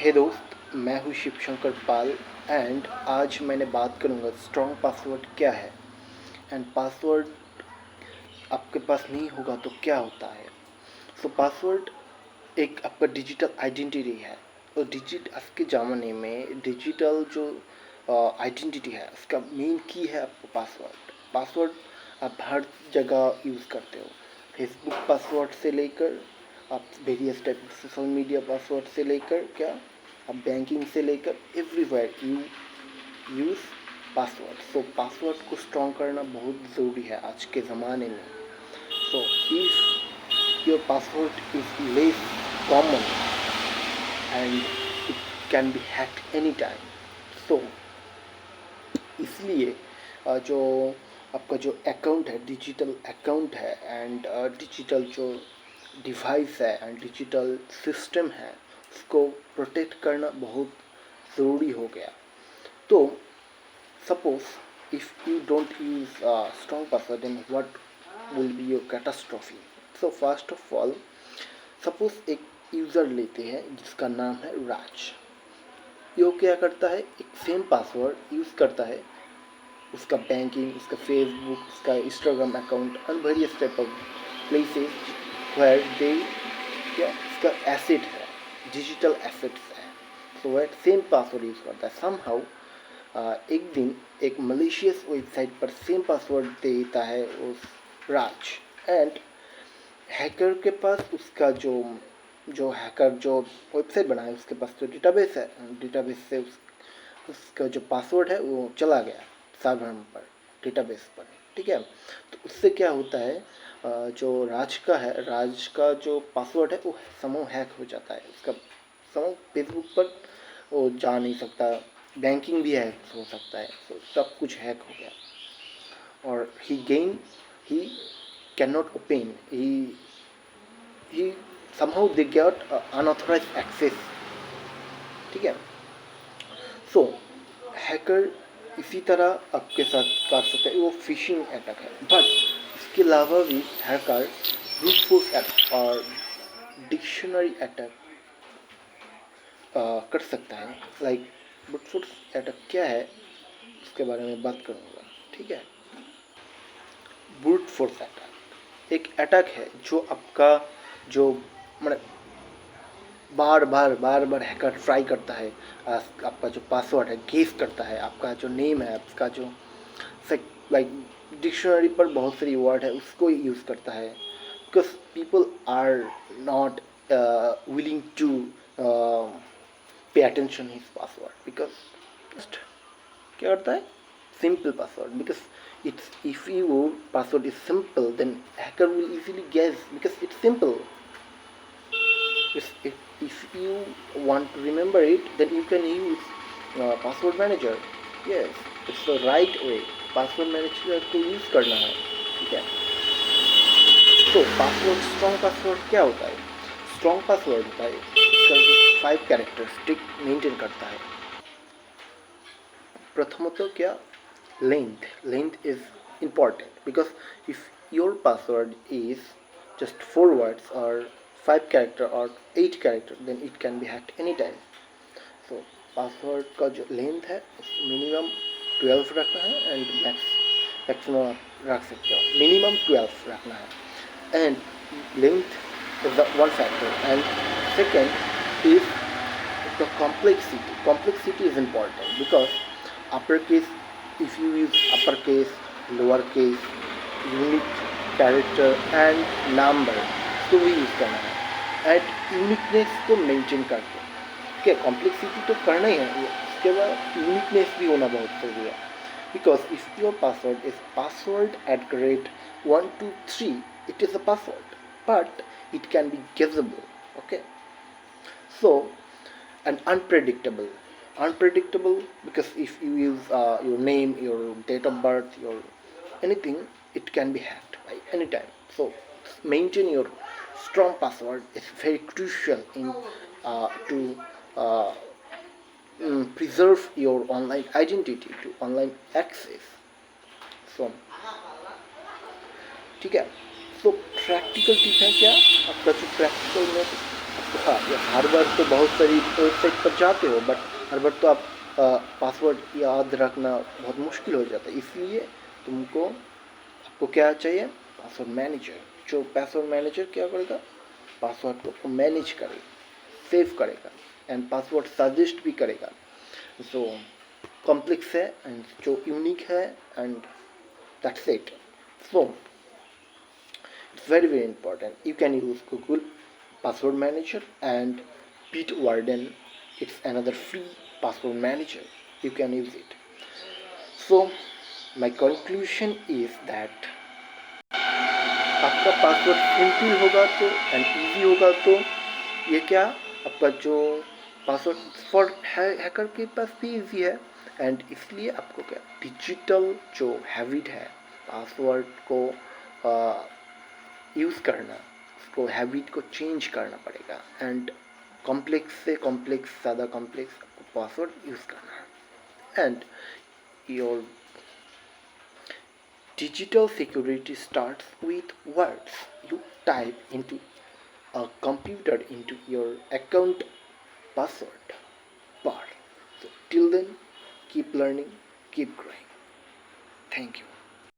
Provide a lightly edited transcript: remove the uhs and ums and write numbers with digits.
हे दोस्त, मैं हूँ शिव शंकर पाल एंड आज मैंने बात करूँगा स्ट्रॉन्ग पासवर्ड क्या है एंड पासवर्ड आपके पास नहीं होगा तो क्या होता है। सो पासवर्ड एक आपका डिजिटल आइडेंटिटी है और आज के ज़माने में डिजिटल जो आइडेंटिटी है उसका मेन की है आपका पासवर्ड। पासवर्ड आप हर जगह यूज़ करते हो, फेसबुक पासवर्ड से लेकर आप various type social media password से लेकर क्या आप बैंकिंग से लेकर everywhere you use password. So password को स्ट्रॉन्ग करना बहुत ज़रूरी है आज के ज़माने में। So if your password is less common and it can be hacked any time. So इसलिए जो आपका जो अकाउंट है, डिजिटल अकाउंट है एंड डिजिटल जो डिवाइस है एंड डिजिटल सिस्टम है उसको प्रोटेक्ट करना बहुत ज़रूरी हो गया। तो suppose if you don't use strong password then what will be your catastrophe. So first of all suppose एक यूज़र लेते हैं जिसका नाम है राज। यो क्या करता है, एक सेम पासवर्ड यूज़ करता है उसका बैंकिंग, उसका फेसबुक, उसका Instagram account and various type of places where they क्या उसका एसेट है, डिजिटल एसेट्स है। सो वह सेम पासवर्ड यूज़ करता है। समहाउ एक दिन एक मलेशियस वेबसाइट पर सेम पासवर्ड देता है उस राज एंड हैकर के पास उसका जो हैकर जो वेबसाइट बनाए उसके पास तो डेटाबेस है, डेटाबेस से उसका जो पासवर्ड है वो चला गया सर्वर पर, डेटाबेस पर। ठीक है, तो उससे क्या होता है जो राज का जो पासवर्ड है वो समूह हैक हो जाता है। उसका समूह फेसबुक पर वो जा नहीं सकता, बैंकिंग भी हैक हो सकता है, तो सब कुछ हैक हो गया और he can not open he somehow they get unauthorized access। ठीक है, सो हैकर इसी तरह आपके साथ कर सकते हैं, वो फिशिंग अटैक है। बट इसके अलावा भी हैकर ब्रूट फोर्स अटैक और डिक्शनरी अटैक कर सकता है। लाइक ब्रूट फोर्स अटैक क्या है उसके बारे में बात करूँगा। ठीक है, ब्रूट फोर्स अटैक एक अटैक है जो आपका जो मतलब बार बार हैकर ट्राई करता है आपका जो पासवर्ड है गेस करता है, आपका जो नेम है, आपका जो लाइक डिक्शनरी पर बहुत सारी वर्ड है उसको यूज़ करता है। Because people are not willing to pay attention his password because क्या करता है simple password. Because if you password is simple then hacker will easily guess because it's simple. If you want to remember it, then you can use password manager. Yes, it's the right way. Password manager को use करना है। ठीक है, तो password strong password क्या होता है? Strong password होता है इसका 5 कैरेक्टरिस्टिक मेंटेन करता है। प्रथमतः क्या length is important because if your password is just 4 words or 5 character or 8 character then it can be hacked anytime। so password का जो लेंथ है मिनिमम 12 रखना है एंड मैक्सिमम रख सकते हो, मिनिमम 12 रखना है। And length is the one factor and second is the complexity is important because uppercase, if you use uppercase, lowercase, unique character and number तो भी यूज़ करना है एट यूनिकनेस को मेंटेन करके। क्या कॉम्प्लेक्सिटी तो करना ही है, उसके बाद यूनिकनेस भी होना बहुत ज़रूरी है। Because if your password is password @123 it is a password but it can be guessable। okay, so and unpredictable because if you use your name, your date of birth, your anything, it can be hacked by any time। so maintain your strong password is very crucial in to preserve your online identity to online access। so ठीक है, so practical tip है क्या आपका जो practical में हाँ, ये हर बार तो बहुत सारी वेबसाइट पर जाते हो, बट हर बार तो आप पासवर्ड याद रखना बहुत मुश्किल हो जाता है, इसलिए तुमको आपको क्या चाहिए, पासवर्ड मैनेजर। जो पासवर्ड मैनेजर क्या करेगा, पासवर्ड को मैनेज करेगा, सेव करेगा एंड पासवर्ड सजेस्ट भी करेगा। जो कॉम्प्लेक्स है एंड जो यूनिक है and that's it. So it's very important. You can use Google Password Manager and Bitwarden. It's another free password manager. You can use it. So my conclusion is that आपका password simple होगा तो and easy होगा तो ये क्या, आपका जो password for hacker के पास भी इजी है। एंड इसलिए आपको क्या डिजिटल जो हैबिट है पासवर्ड को यूज़ करना, उसको हैबिट को चेंज करना पड़ेगा एंड कॉम्प्लेक्स से कॉम्प्लेक्स, ज़्यादा कॉम्प्लेक्स आपको पासवर्ड यूज़ करना है। And your digital security starts with words you type into a computer into your account password bar. So till then, keep learning, keep growing. Thank you.